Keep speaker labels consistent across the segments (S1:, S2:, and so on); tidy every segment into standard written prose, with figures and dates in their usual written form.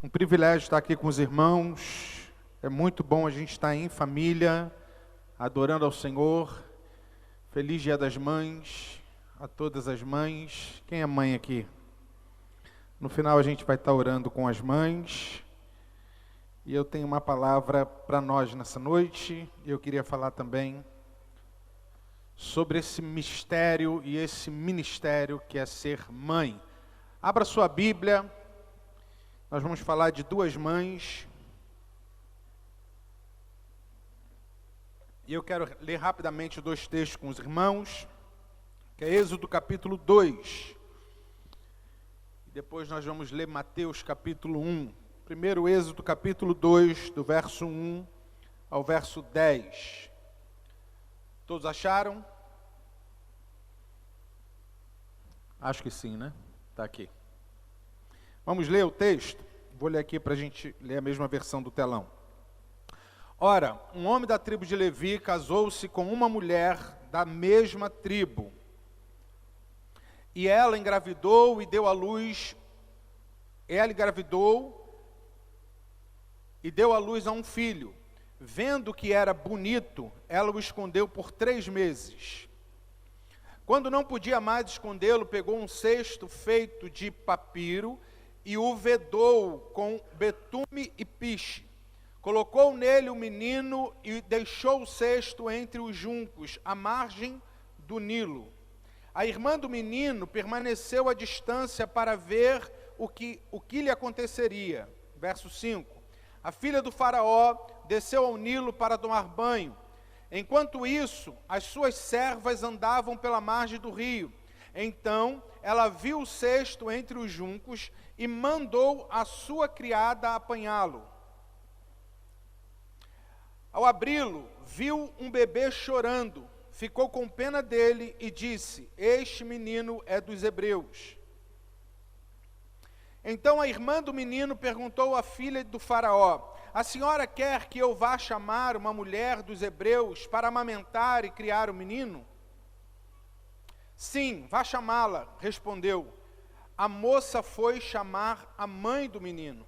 S1: Um privilégio estar aqui com os irmãos. É muito bom a gente estar em família, adorando ao Senhor. Feliz Dia das Mães, a todas as mães. Quem é mãe aqui? No final a gente vai estar orando com as mães. E eu tenho uma palavra para nós nessa noite. E eu queria falar também sobre esse mistério e esse ministério que é ser mãe. Abra sua Bíblia. Nós vamos falar de duas mães. E eu quero ler rapidamente dois textos com os irmãos, que é Êxodo capítulo 2. E depois nós vamos ler Mateus capítulo 1. Primeiro Êxodo capítulo 2, do verso 1 ao verso 10. Todos acharam? Acho que sim, né? Está aqui. Vamos ler o texto? Vou ler aqui para a gente ler a mesma versão do telão. Ora, um homem da tribo de Levi casou-se com uma mulher da mesma tribo. E ela engravidou e deu à luz. Ela engravidou e deu à luz a um filho. Vendo que era bonito, ela o escondeu por 3 meses. Quando não podia mais escondê-lo, pegou um cesto feito de papiro e o vedou com betume e piche. Colocou nele o menino e deixou o cesto entre os juncos, à margem do Nilo. A irmã do menino permaneceu à distância para ver o que lhe aconteceria. Verso 5. A filha do faraó desceu ao Nilo para tomar banho. Enquanto isso, as suas servas andavam pela margem do rio. Então, ela viu o cesto entre os juncos e mandou a sua criada apanhá-lo. Ao abri-lo, viu um bebê chorando, ficou com pena dele e disse: este menino é dos hebreus. Então a irmã do menino perguntou à filha do faraó: a senhora quer que eu vá chamar uma mulher dos hebreus para amamentar e criar o menino? Sim, vá chamá-la, respondeu. A moça foi chamar a mãe do menino.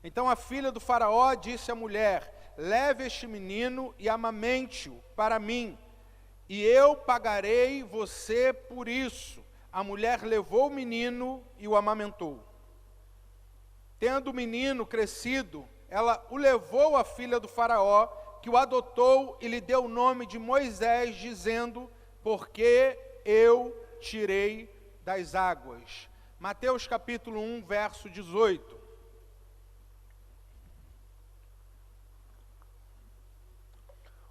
S1: Então a filha do faraó disse à mulher: leve este menino e amamente-o para mim, e eu pagarei você por isso. A mulher levou o menino e o amamentou. Tendo o menino crescido, ela o levou à filha do faraó, que o adotou e lhe deu o nome de Moisés, dizendo: porque eu tirei das águas. Mateus capítulo 1, verso 18.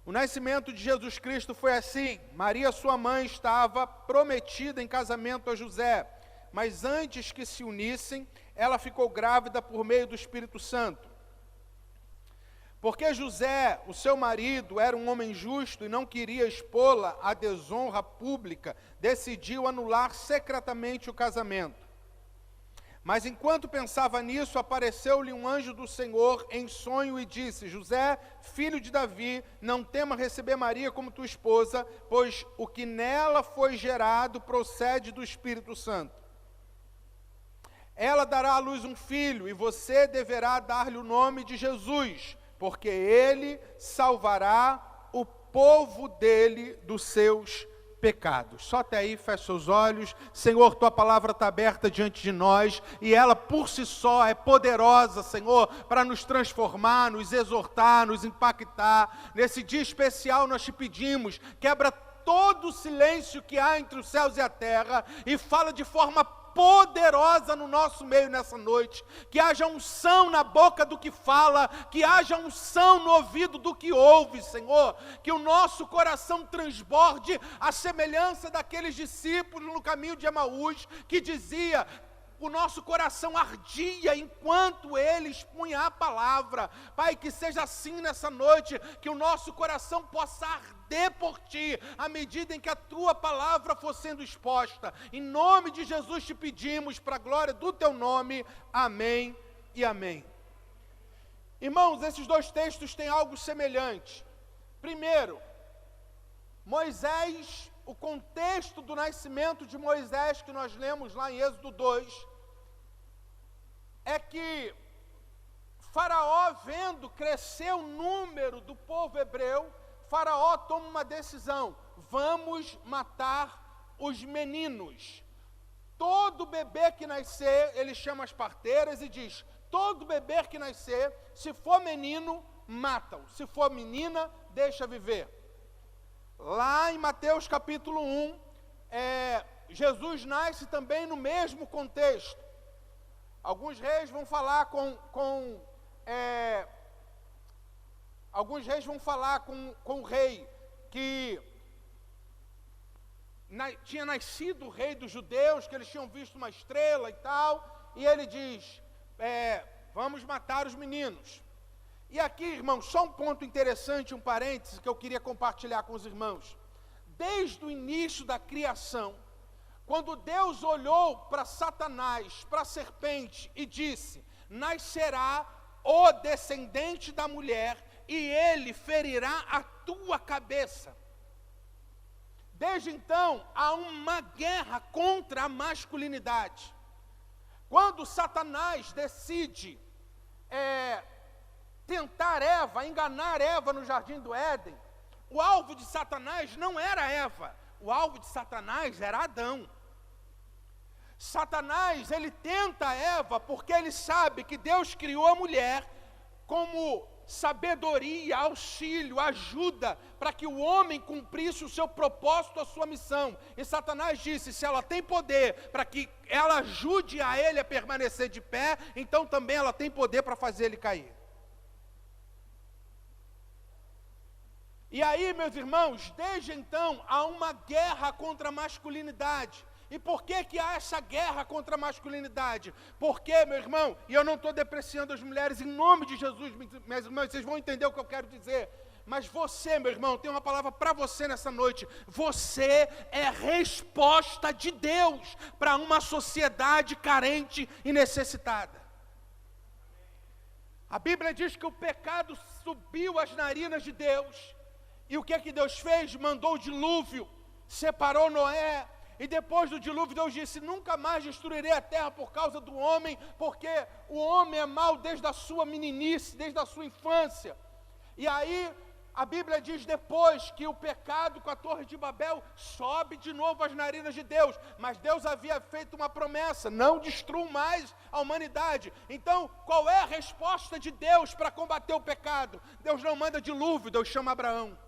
S1: O nascimento de Jesus Cristo foi assim. Maria, sua mãe, estava prometida em casamento a José, mas antes que se unissem, ela ficou grávida por meio do Espírito Santo. Porque José, o seu marido, era um homem justo e não queria expô-la à desonra pública, decidiu anular secretamente o casamento. Mas enquanto pensava nisso, apareceu-lhe um anjo do Senhor em sonho e disse: José, filho de Davi, não tema receber Maria como tua esposa, pois o que nela foi gerado procede do Espírito Santo. Ela dará à luz um filho, e você deverá dar-lhe o nome de Jesus, porque ele salvará o povo dele dos seus pecados. Só até aí, feche seus olhos. Senhor, tua palavra está aberta diante de nós, e ela por si só é poderosa, Senhor, para nos transformar, nos exortar, nos impactar. Nesse dia especial nós te pedimos, quebra todo o silêncio que há entre os céus e a terra, e fala de forma poderosa no nosso meio nessa noite, que haja unção na boca do que fala, que haja unção no ouvido do que ouve, Senhor, que o nosso coração transborde a semelhança daqueles discípulos no caminho de Emaús, que dizia: o nosso coração ardia enquanto ele expunha a palavra. Pai, que seja assim nessa noite, que o nosso coração possa arder por Ti, à medida em que a Tua palavra for sendo exposta. Em nome de Jesus te pedimos, para a glória do Teu nome, amém e amém. Irmãos, esses dois textos têm algo semelhante. Primeiro, Moisés, o contexto do nascimento de Moisés, que nós lemos lá em Êxodo 2, é que Faraó, vendo crescer o número do povo hebreu, Faraó toma uma decisão: vamos matar os meninos. Todo bebê que nascer, ele chama as parteiras e diz: todo bebê que nascer, se for menino, mata-o, se for menina, deixa viver. Lá em Mateus capítulo 1, Jesus nasce também no mesmo contexto. Alguns reis vão falar com o rei que tinha nascido o rei dos judeus, que eles tinham visto uma estrela e tal, e ele diz: vamos matar os meninos. E aqui, irmãos, só um ponto interessante, um parêntese que eu queria compartilhar com os irmãos. Desde o início da criação, quando Deus olhou para Satanás, para a serpente, e disse: nascerá o descendente da mulher, e ele ferirá a tua cabeça. Desde então, há uma guerra contra a masculinidade. Quando Satanás decide tentar Eva, enganar Eva no jardim do Éden, o alvo de Satanás não era Eva, o alvo de Satanás era Adão. Satanás, ele tenta Eva porque ele sabe que Deus criou a mulher como sabedoria, auxílio, ajuda, para que o homem cumprisse o seu propósito, a sua missão. E Satanás disse: se ela tem poder para que ela ajude a ele a permanecer de pé, então também ela tem poder para fazer ele cair. E aí, meus irmãos, desde então, há uma guerra contra a masculinidade. E por que há essa guerra contra a masculinidade? Porque, meu irmão, e eu não estou depreciando as mulheres, em nome de Jesus, minhas irmãs, vocês vão entender o que eu quero dizer. Mas você, meu irmão, tem uma palavra para você nessa noite. Você é resposta de Deus para uma sociedade carente e necessitada. A Bíblia diz que o pecado subiu às narinas de Deus. E o que Deus fez? Mandou o dilúvio, separou Noé. E depois do dilúvio, Deus disse: nunca mais destruirei a terra por causa do homem, porque o homem é mau desde a sua meninice, desde a sua infância. E aí, a Bíblia diz depois que o pecado com a Torre de Babel sobe de novo às narinas de Deus. Mas Deus havia feito uma promessa: não destruam mais a humanidade. Então, qual é a resposta de Deus para combater o pecado? Deus não manda dilúvio, Deus chama Abraão.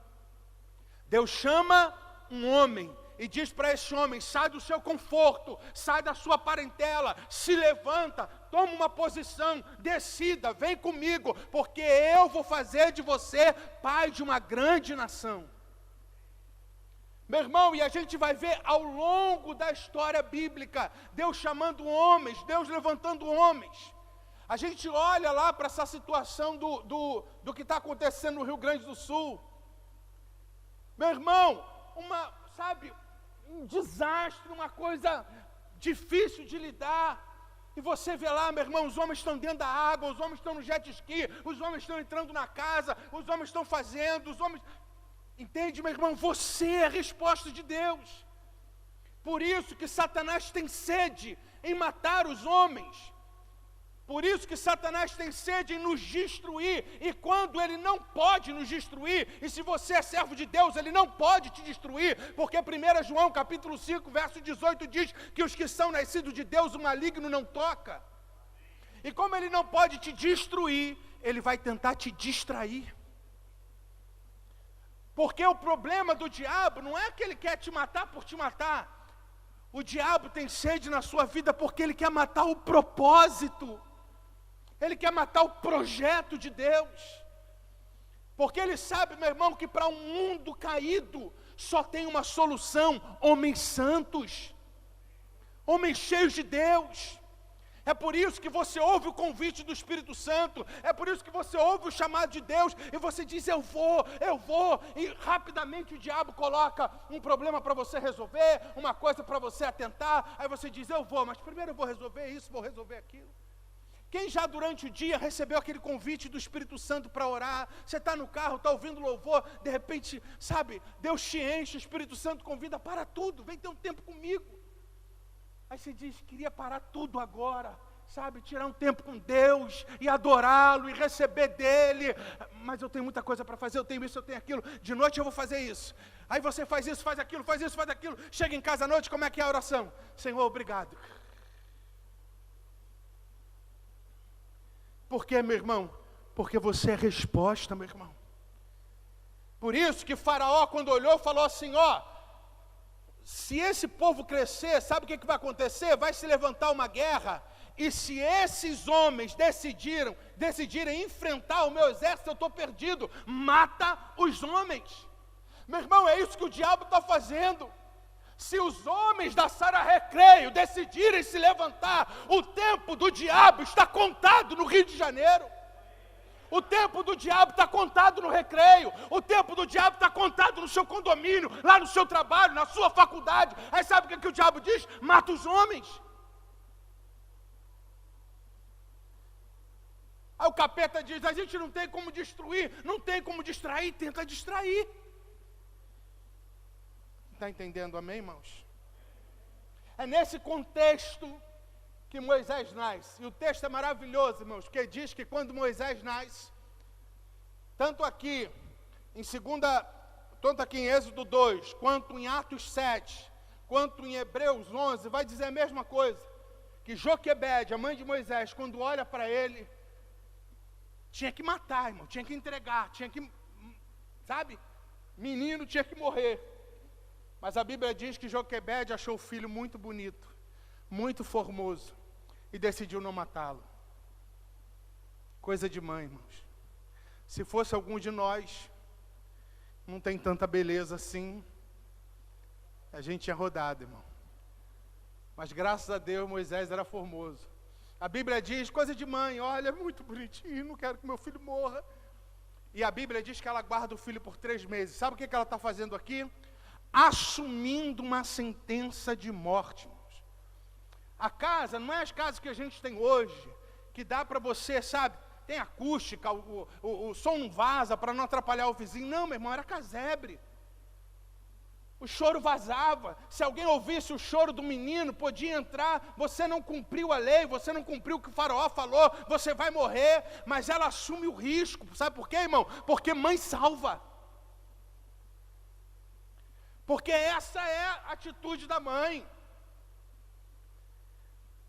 S1: Deus chama um homem e diz para esse homem: sai do seu conforto, sai da sua parentela, se levanta, toma uma posição, decida, vem comigo, porque eu vou fazer de você pai de uma grande nação. Meu irmão, e a gente vai ver ao longo da história bíblica, Deus chamando homens, Deus levantando homens. A gente olha lá para essa situação do que está acontecendo no Rio Grande do Sul. Meu irmão, um desastre, uma coisa difícil de lidar. E você vê lá, meu irmão, os homens estão dentro da água, os homens estão no jet ski, os homens estão entrando na casa, os homens estão fazendo, os homens... Entende, meu irmão? Você é a resposta de Deus. Por isso que Satanás tem sede em matar os homens. Por isso que Satanás tem sede em nos destruir, e quando ele não pode nos destruir, e se você é servo de Deus, ele não pode te destruir, porque 1 João capítulo 5, verso 18 diz que os que são nascidos de Deus, o maligno não toca. E como ele não pode te destruir, ele vai tentar te distrair. Porque o problema do diabo não é que ele quer te matar por te matar. O diabo tem sede na sua vida porque ele quer matar o propósito. Ele quer matar o projeto de Deus. Porque ele sabe, meu irmão, que para um mundo caído só tem uma solução: homens santos, homens cheios de Deus. É por isso que você ouve o convite do Espírito Santo, é por isso que você ouve o chamado de Deus, e você diz: eu vou, e rapidamente o diabo coloca um problema para você resolver, uma coisa para você atentar, aí você diz: eu vou, mas primeiro eu vou resolver isso, vou resolver aquilo. Quem já durante o dia recebeu aquele convite do Espírito Santo para orar? Você está no carro, está ouvindo louvor, de repente, sabe, Deus te enche, o Espírito Santo convida: para tudo, vem ter um tempo comigo. Aí você diz: queria parar tudo agora. sabe, tirar um tempo com Deus e adorá-lo e receber dele. Mas eu tenho muita coisa para fazer, eu tenho isso, eu tenho aquilo. De noite eu vou fazer isso. Aí você faz isso, faz aquilo, faz isso, faz aquilo. Chega em casa à noite, como é que é a oração? Senhor, obrigado. Por quê, meu irmão? Porque você é resposta, meu irmão. Por isso que Faraó, quando olhou, falou assim, ó, se esse povo crescer, sabe o que vai acontecer? Vai se levantar uma guerra, e se esses homens decidirem enfrentar o meu exército, eu estou perdido. Mata os homens. Meu irmão, é isso que o diabo está fazendo. Se os homens da Sara Recreio decidirem se levantar, o tempo do diabo está contado no Rio de Janeiro. O tempo do diabo está contado no Recreio. O tempo do diabo está contado no seu condomínio, lá no seu trabalho, na sua faculdade. Aí sabe o que o diabo diz? Mata os homens. Aí o capeta diz, a gente não tem como destruir, não tem como distrair, tenta distrair. Está entendendo, amém, irmãos? É nesse contexto que Moisés nasce. E o texto é maravilhoso, irmãos, porque diz que quando Moisés nasce, tanto aqui em Êxodo 2, quanto em Atos 7, quanto em Hebreus 11, vai dizer a mesma coisa. Que Joquebede, a mãe de Moisés, quando olha para ele, tinha que matar, irmão, tinha que entregar, tinha que, sabe? Menino tinha que morrer. Mas a Bíblia diz que Joquebede achou o filho muito bonito, muito formoso, e decidiu não matá-lo. Coisa de mãe, irmãos. Se fosse algum de nós, não tem tanta beleza assim, a gente tinha rodado, irmão. Mas graças a Deus, Moisés era formoso. A Bíblia diz, coisa de mãe, olha, é muito bonitinho, não quero que meu filho morra. E a Bíblia diz que ela guarda o filho por 3 meses. Sabe o que ela está fazendo aqui? Assumindo uma sentença de morte, irmãos. A casa, não é as casas que a gente tem hoje, que dá para você, sabe, tem acústica, o som não vaza para não atrapalhar o vizinho. Não, meu irmão, era casebre. O choro vazava. Se alguém ouvisse o choro do menino, podia entrar. Você não cumpriu a lei, você não cumpriu o que o Faraó falou, você vai morrer. Mas ela assume o risco. Sabe por quê, irmão? Porque mãe salva. Porque essa é a atitude da mãe.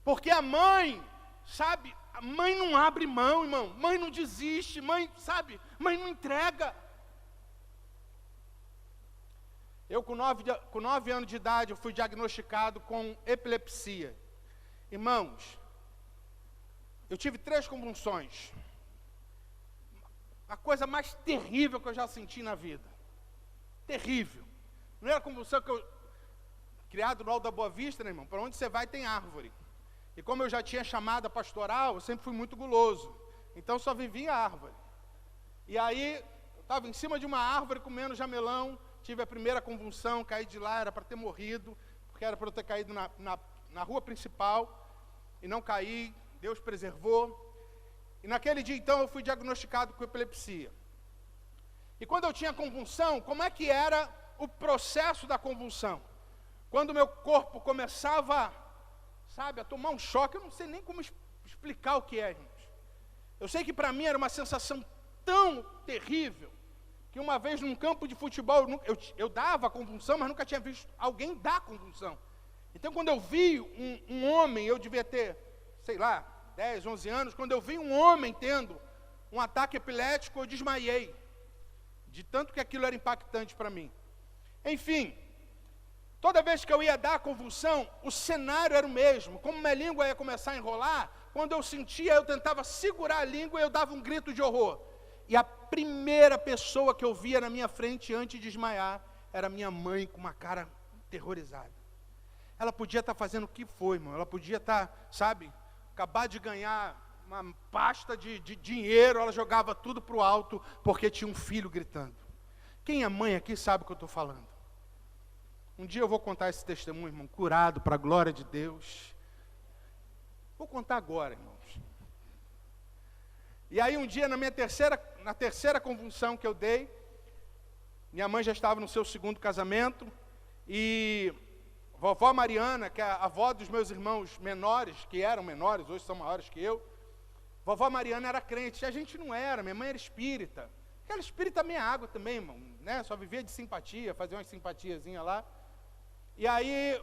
S1: Porque a mãe, sabe, a mãe não abre mão, irmão. Mãe não desiste, mãe, sabe, mãe não entrega. Eu com 9 anos de idade, eu fui diagnosticado com epilepsia. Irmãos, eu tive 3 convulsões. A coisa mais terrível que eu já senti na vida. Terrível. Não era a convulsão que eu... Criado no Alto da Boa Vista, né, irmão? Para onde você vai tem árvore. E como eu já tinha chamada pastoral, eu sempre fui muito guloso. Então só vivia a árvore. E aí, eu estava em cima de uma árvore comendo jamelão, tive a primeira convulsão, caí de lá, era para ter morrido, porque era para eu ter caído na rua principal, e não caí, Deus preservou. E naquele dia, então, eu fui diagnosticado com epilepsia. E quando eu tinha convulsão, como é que era o processo da convulsão? Quando o meu corpo começava, sabe, a tomar um choque, eu não sei nem como explicar o que é, gente. Eu sei que para mim era uma sensação tão terrível, que uma vez num campo de futebol, eu dava convulsão, mas nunca tinha visto alguém dar convulsão. Então quando eu vi um homem, eu devia ter, sei lá, 10, 11 anos, quando eu vi um homem tendo um ataque epilético, eu desmaiei, de tanto que aquilo era impactante para mim. Enfim, toda vez que eu ia dar a convulsão, o cenário era o mesmo. Como minha língua ia começar a enrolar, quando eu sentia, eu tentava segurar a língua e eu dava um grito de horror. E a primeira pessoa que eu via na minha frente antes de desmaiar era minha mãe, com uma cara aterrorizada. Ela podia estar fazendo o que foi, irmão. Ela podia estar, sabe, acabar de ganhar uma pasta de dinheiro, ela jogava tudo para o alto, porque tinha um filho gritando. Quem é mãe aqui sabe o que eu estou falando. Um dia eu vou contar esse testemunho, irmão, curado para a glória de Deus. Vou contar agora, irmãos. E aí um dia, na terceira convulsão que eu dei, minha mãe já estava no seu 2º casamento, e Vovó Mariana, que é a avó dos meus irmãos menores, que eram menores, hoje são maiores que eu. Vovó Mariana era crente, a gente não era, minha mãe era espírita. Aquela espírita meia água também, irmão, né? Só vivia de simpatia, fazia umas simpatiazinhas lá. E aí,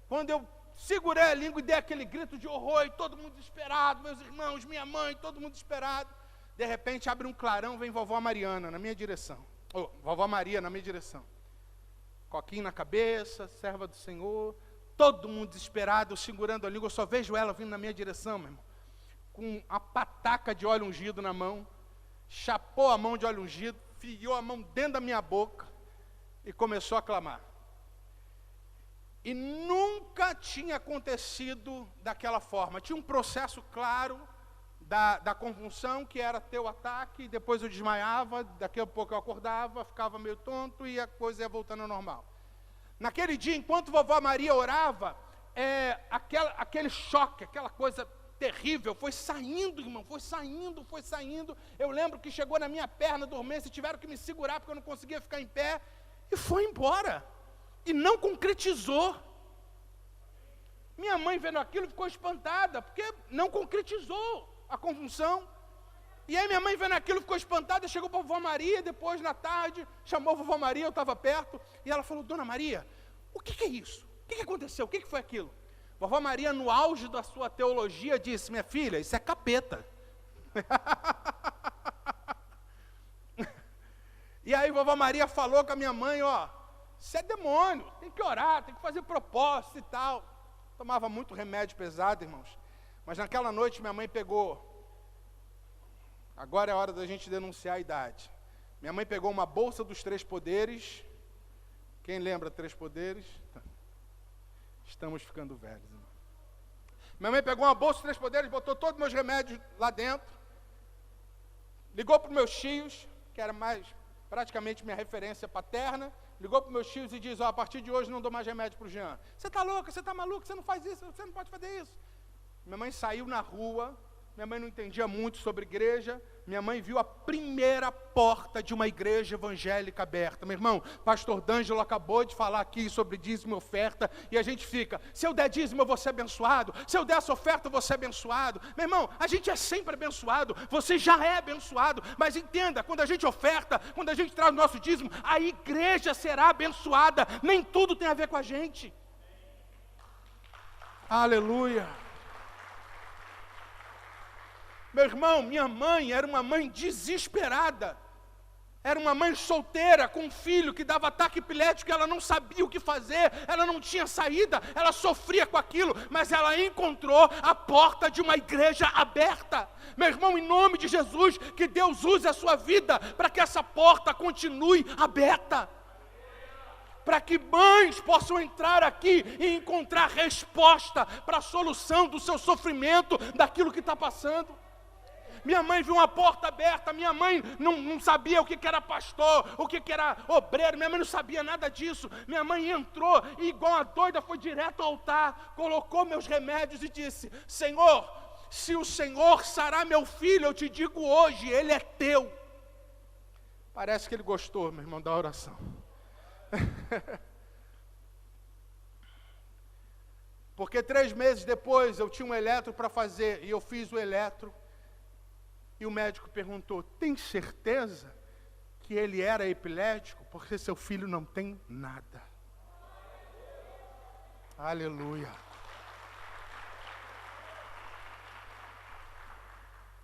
S1: quando eu segurei a língua e dei aquele grito de horror, e todo mundo desesperado, meus irmãos, minha mãe, todo mundo desesperado. De repente abre um clarão, vem vovó Mariana na minha direção. Vovó Maria na minha direção. Coquinho na cabeça, serva do Senhor, todo mundo desesperado, eu segurando a língua, eu só vejo ela vindo na minha direção, meu irmão, com a pataca de óleo ungido na mão, chapou a mão de óleo ungido, enfiou a mão dentro da minha boca e começou a clamar. E nunca tinha acontecido daquela forma, tinha um processo claro da convulsão, que era ter o ataque, depois eu desmaiava, daqui a pouco eu acordava, ficava meio tonto e a coisa ia voltando ao normal. Naquele dia, enquanto vovó Maria orava, aquele choque, aquela coisa terrível, foi saindo, irmão, foi saindo. Eu lembro que chegou na minha perna, dormência, e tiveram que me segurar, porque eu não conseguia ficar em pé, e foi embora, e não concretizou. Minha mãe vendo aquilo ficou espantada, porque não concretizou a convulsão. E aí minha mãe vendo aquilo ficou espantada, chegou para a vovó Maria, depois na tarde, chamou a vovó Maria, eu estava perto, e ela falou: Dona Maria, o que é isso? O que aconteceu? O que foi aquilo? Vovó Maria, no auge da sua teologia, disse: minha filha, isso é capeta. E aí vovó Maria falou com a minha mãe: ó, isso é demônio, tem que orar, tem que fazer propósito e tal. Tomava muito remédio pesado, irmãos. Mas naquela noite minha mãe pegou, agora é a hora da gente denunciar a idade. Minha mãe pegou uma bolsa dos 3 poderes. Quem lembra 3 poderes? Estamos ficando velhos, irmão. Minha mãe pegou uma bolsa dos 3 poderes, botou todos os meus remédios lá dentro, ligou para os meus tios, que era mais praticamente minha referência paterna, ligou para os meus tios e diz: ó, a partir de hoje não dou mais remédio para o Jean. Você está louco, você está maluco, você não faz isso, você não pode fazer isso. Minha mãe saiu na rua, minha mãe não entendia muito sobre igreja, minha mãe viu a primeira porta de uma igreja evangélica aberta. Meu irmão, pastor D'Angelo acabou de falar aqui sobre dízimo e oferta, e a gente fica: se eu der dízimo eu vou ser abençoado, se eu der essa oferta eu vou ser abençoado. Meu irmão, a gente é sempre abençoado, você já é abençoado, mas entenda, quando a gente oferta, quando a gente traz o nosso dízimo, a igreja será abençoada, nem tudo tem a ver com a gente. Aleluia. Meu irmão, minha mãe era uma mãe desesperada, era uma mãe solteira, com um filho que dava ataque epilético, ela não sabia o que fazer, ela não tinha saída, ela sofria com aquilo, mas ela encontrou a porta de uma igreja aberta. Meu irmão, em nome de Jesus, que Deus use a sua vida, para que essa porta continue aberta, para que mães possam entrar aqui e encontrar resposta para a solução do seu sofrimento, daquilo que está passando. Minha mãe viu uma porta aberta, minha mãe não sabia o que era pastor, o que era obreiro, minha mãe não sabia nada disso. Minha mãe entrou e igual a doida foi direto ao altar, colocou meus remédios e disse: Senhor, se o Senhor sarar meu filho, eu te digo hoje, ele é teu. Parece que ele gostou, meu irmão, da oração. Porque 3 meses depois eu tinha um eletro para fazer, e eu fiz o eletro. E o médico perguntou: tem certeza que ele era epilético? Porque seu filho não tem nada. Aleluia.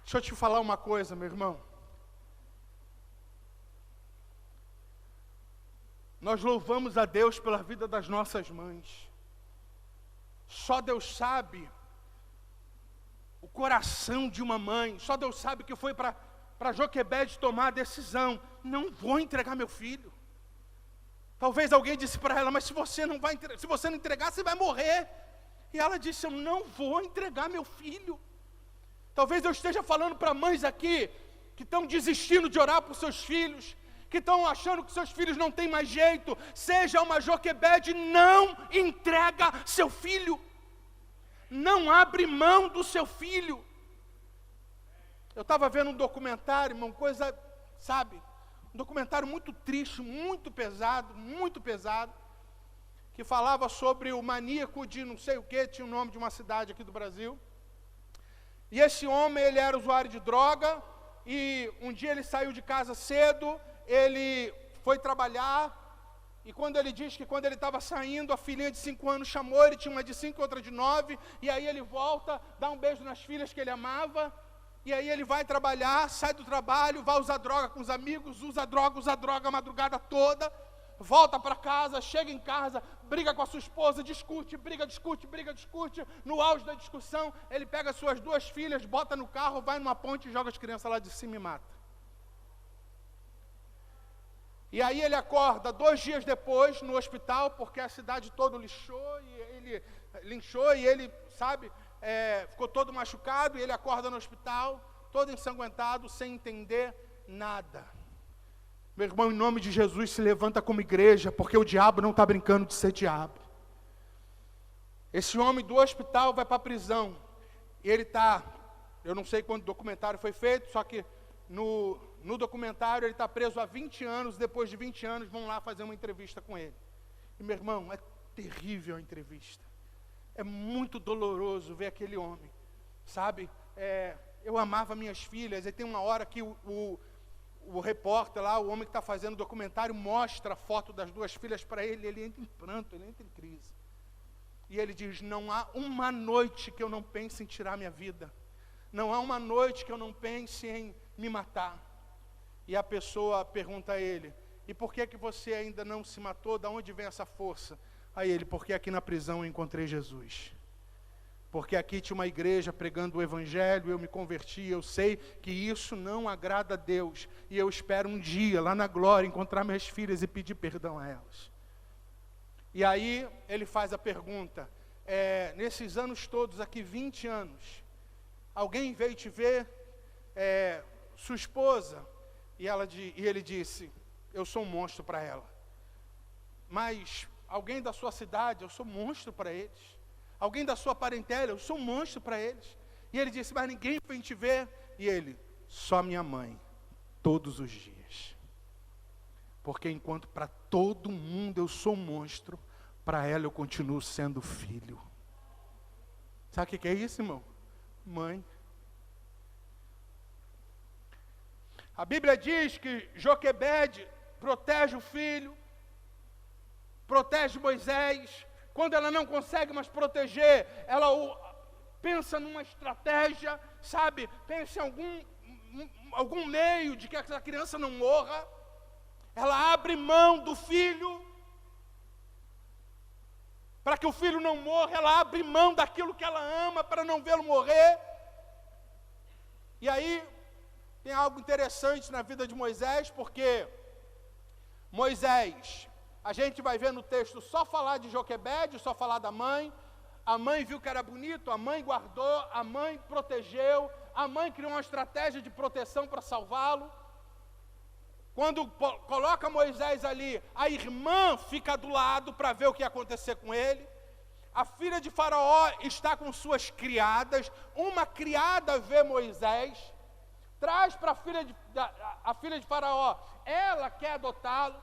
S1: Deixa eu te falar uma coisa, meu irmão. Nós louvamos a Deus pela vida das nossas mães. Só Deus sabe o coração de uma mãe, só Deus sabe que foi para Joquebede tomar a decisão: não vou entregar meu filho. Talvez alguém disse para ela: mas se você não entregar, você vai morrer. E ela disse: eu não vou entregar meu filho. Talvez eu esteja falando para mães aqui que estão desistindo de orar por seus filhos, que estão achando que seus filhos não têm mais jeito. Seja uma Joquebede, não entrega seu filho. Não abre mão do seu filho. Eu estava vendo um documentário, uma coisa, sabe, um documentário muito triste, muito pesado, que falava sobre o maníaco de não sei o que, tinha o nome de uma cidade aqui do Brasil. E esse homem, ele era usuário de droga, e um dia ele saiu de casa cedo, ele foi trabalhar, e quando ele diz que quando ele estava saindo, a filhinha de 5 anos chamou, ele tinha uma de 5 e outra de 9, e aí ele volta, dá um beijo nas filhas que ele amava, e aí ele vai trabalhar, sai do trabalho, vai usar droga com os amigos, usa droga a madrugada toda, volta para casa, chega em casa, briga com a sua esposa, discute, briga, discute, no auge da discussão, ele pega as suas 2 filhas, bota no carro, vai numa ponte e joga as crianças lá de cima e mata. E aí ele acorda 2 dias depois no hospital, porque a cidade toda linchou, e ele, sabe, ficou todo machucado, e ele acorda no hospital, todo ensanguentado, sem entender nada. Meu irmão, em nome de Jesus, se levanta como igreja, porque o diabo não está brincando de ser diabo. Esse homem do hospital vai para a prisão, e ele está, eu não sei quando o documentário foi feito, só que no documentário ele está preso há 20 anos, depois de 20 anos vão lá fazer uma entrevista com ele. E meu irmão, é terrível a entrevista. É muito doloroso ver aquele homem, sabe? Eu amava minhas filhas, e tem uma hora que o repórter lá, o homem que está fazendo o documentário, mostra a foto das 2 filhas para ele, ele entra em pranto, ele entra em crise. E ele diz, não há uma noite que eu não pense em tirar minha vida. Não há uma noite que eu não pense em me matar. E a pessoa pergunta a ele, e por que você ainda não se matou? De onde vem essa força? A ele, porque aqui na prisão eu encontrei Jesus. Porque aqui tinha uma igreja pregando o evangelho, eu me converti, eu sei que isso não agrada a Deus. E eu espero um dia, lá na glória, encontrar minhas filhas e pedir perdão a elas. E aí ele faz a pergunta, nesses anos todos, aqui 20 anos, alguém veio te ver, sua esposa? E ele disse, eu sou um monstro para ela. Mas alguém da sua cidade, eu sou um monstro para eles. Alguém da sua parentela, eu sou um monstro para eles. E ele disse, mas ninguém vem te ver. E ele, só minha mãe, todos os dias. Porque enquanto para todo mundo eu sou um monstro, para ela eu continuo sendo filho. Sabe o que é isso, irmão? Mãe. A Bíblia diz que Joquebede protege o filho, protege Moisés. Quando ela não consegue mais proteger, ela pensa numa estratégia, sabe? Pensa em algum meio de que essa criança não morra. Ela abre mão do filho, para que o filho não morra. Ela abre mão daquilo que ela ama, para não vê-lo morrer. E aí, tem algo interessante na vida de Moisés, porque Moisés, a gente vai ver no texto só falar de Joquebede, só falar da mãe. A mãe viu que era bonito, a mãe guardou, a mãe protegeu, a mãe criou uma estratégia de proteção para salvá-lo. Quando coloca Moisés ali, a irmã fica do lado para ver o que ia acontecer com ele. A filha de Faraó está com suas criadas, uma criada vê Moisés, traz para a filha de Faraó, ela quer adotá-lo,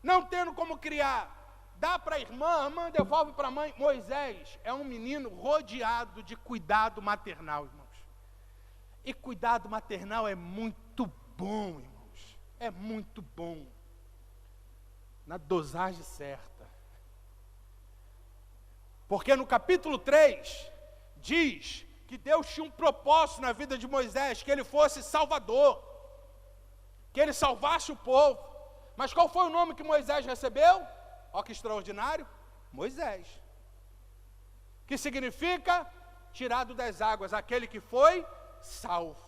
S1: não tendo como criar, dá para a irmã devolve para a mãe. Moisés é um menino rodeado de cuidado maternal, irmãos. E cuidado maternal é muito bom, irmãos. É muito bom. Na dosagem certa. Porque no capítulo 3, diz que Deus tinha um propósito na vida de Moisés, que ele fosse salvador, que ele salvasse o povo. Mas qual foi o nome que Moisés recebeu? Olha que extraordinário, Moisés. Que significa tirado das águas, aquele que foi salvo.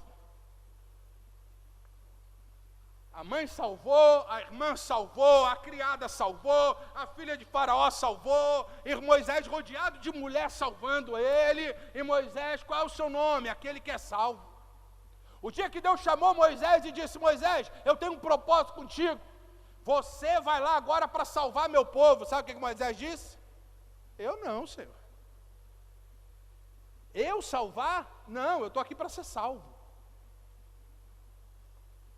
S1: A mãe salvou, a irmã salvou, a criada salvou, a filha de Faraó salvou, e Moisés rodeado de mulher salvando ele. E Moisés, qual é o seu nome? Aquele que é salvo. O dia que Deus chamou Moisés e disse, Moisés, eu tenho um propósito contigo, você vai lá agora para salvar meu povo. Sabe o que Moisés disse? Eu não, Senhor. Eu salvar? Não, eu estou aqui para ser salvo.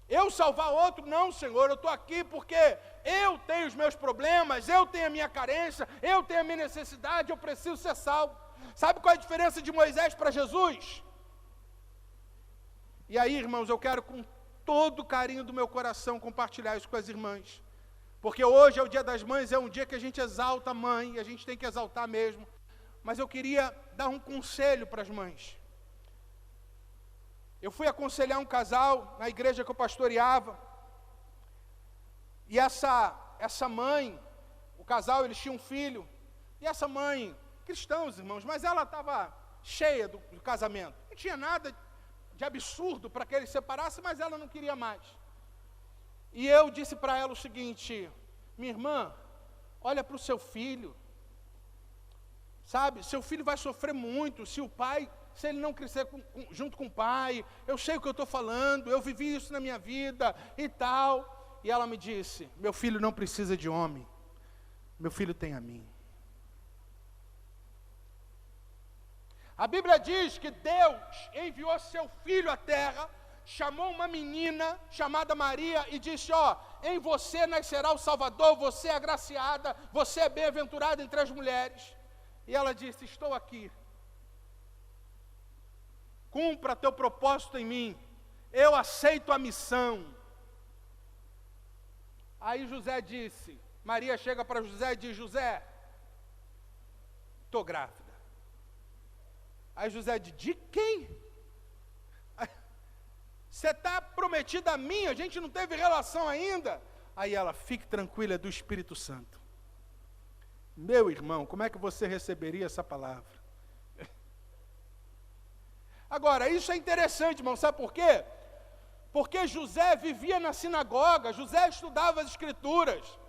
S1: Eu salvar outro? Não, Senhor, eu estou aqui porque eu tenho os meus problemas, eu tenho a minha carência, eu tenho a minha necessidade, eu preciso ser salvo. Sabe qual é a diferença de Moisés para Jesus? E aí, irmãos, eu quero com todo o carinho do meu coração compartilhar isso com as irmãs. Porque hoje é o Dia das Mães, é um dia que a gente exalta a mãe, e a gente tem que exaltar mesmo. Mas eu queria dar um conselho para as mães. Eu fui aconselhar um casal na igreja que eu pastoreava. E essa mãe, o casal, eles tinham um filho. E essa mãe, cristãos, irmãos, mas ela estava cheia do casamento. Não tinha nada de absurdo para que eles separassem, mas ela não queria mais. E eu disse para ela o seguinte: minha irmã, olha para o seu filho. Sabe, seu filho vai sofrer muito se ele não crescer junto com o pai. Eu sei o que eu estou falando, eu vivi isso na minha vida e tal. E ela me disse: meu filho não precisa de homem, meu filho tem a mim. A Bíblia diz que Deus enviou seu filho à terra, chamou uma menina chamada Maria e disse: em você nascerá o Salvador, você é agraciada, você é bem-aventurada entre as mulheres. E ela disse: estou aqui, cumpra teu propósito em mim, eu aceito a missão. Aí Maria chega para José e diz: José, estou grávida. Aí José diz: de quem? Você está prometida a mim, a gente não teve relação ainda. Aí ela: fique tranquila, é do Espírito Santo. Meu irmão, como é que você receberia essa palavra? Agora, isso é interessante, irmão, sabe por quê? Porque José vivia na sinagoga, José estudava as Escrituras.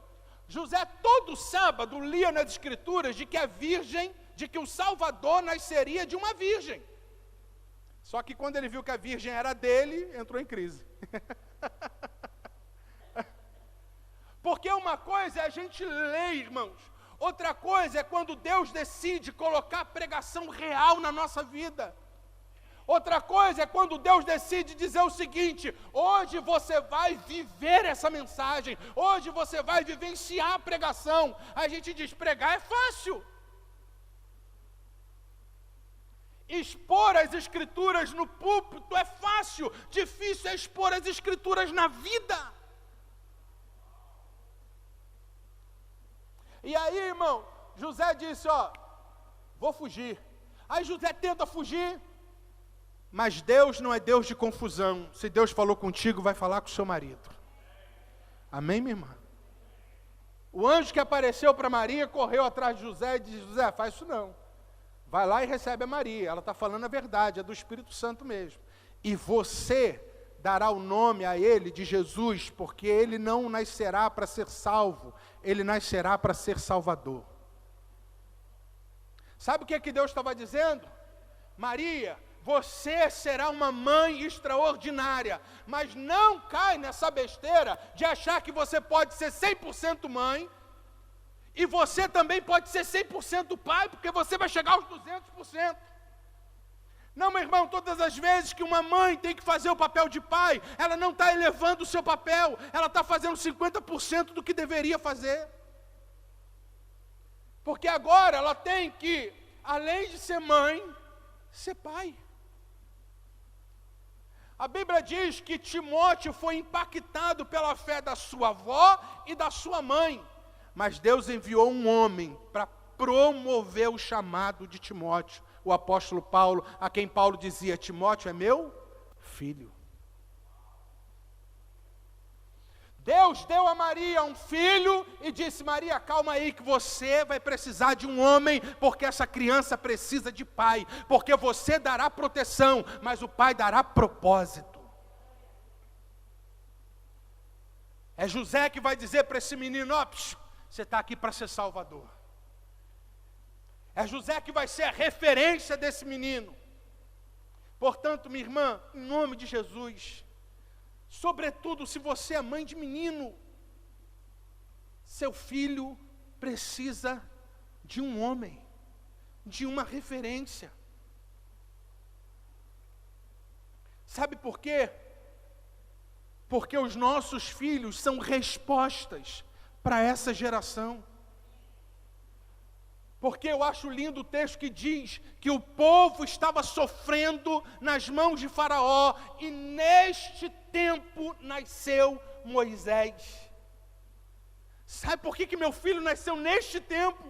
S1: José todo sábado lia nas Escrituras de que o Salvador nasceria de uma virgem. Só que quando ele viu que a virgem era dele, entrou em crise. Porque uma coisa é a gente ler, irmãos. Outra coisa é quando Deus decide colocar pregação real na nossa vida. Outra coisa é quando Deus decide dizer o seguinte: hoje você vai viver essa mensagem, hoje você vai vivenciar a pregação. A gente diz: pregar é fácil. Expor as Escrituras no púlpito é fácil, difícil é expor as Escrituras na vida. E aí, irmão, José disse: vou fugir. Aí José tenta fugir, mas Deus não é Deus de confusão. Se Deus falou contigo, vai falar com o seu marido. Amém, minha irmã? O anjo que apareceu para Maria correu atrás de José e disse: José, faz isso não. Vai lá e recebe a Maria, ela está falando a verdade, é do Espírito Santo mesmo. E você dará o nome a ele de Jesus, porque ele não nascerá para ser salvo, ele nascerá para ser salvador. Sabe o que Deus estava dizendo? Maria, você será uma mãe extraordinária, mas não cai nessa besteira de achar que você pode ser 100% mãe, e você também pode ser 100% pai, porque você vai chegar aos 200%. Não, meu irmão, todas as vezes que uma mãe tem que fazer o papel de pai, ela não está elevando o seu papel, ela está fazendo 50% do que deveria fazer. Porque agora ela tem que, além de ser mãe, ser pai. A Bíblia diz que Timóteo foi impactado pela fé da sua avó e da sua mãe. Mas Deus enviou um homem para promover o chamado de Timóteo, o apóstolo Paulo, a quem Paulo dizia: Timóteo é meu filho. Deus deu a Maria um filho e disse: Maria, calma aí que você vai precisar de um homem, porque essa criança precisa de pai, porque você dará proteção, mas o pai dará propósito. É José que vai dizer para esse menino: você está aqui para ser salvador. É José que vai ser a referência desse menino. Portanto, minha irmã, em nome de Jesus, sobretudo se você é mãe de menino, seu filho precisa de um homem, de uma referência. Sabe por quê? Porque os nossos filhos são respostas para essa geração. Porque eu acho lindo o texto que diz que o povo estava sofrendo nas mãos de Faraó, e neste tempo nasceu Moisés. Sabe por que meu filho nasceu neste tempo?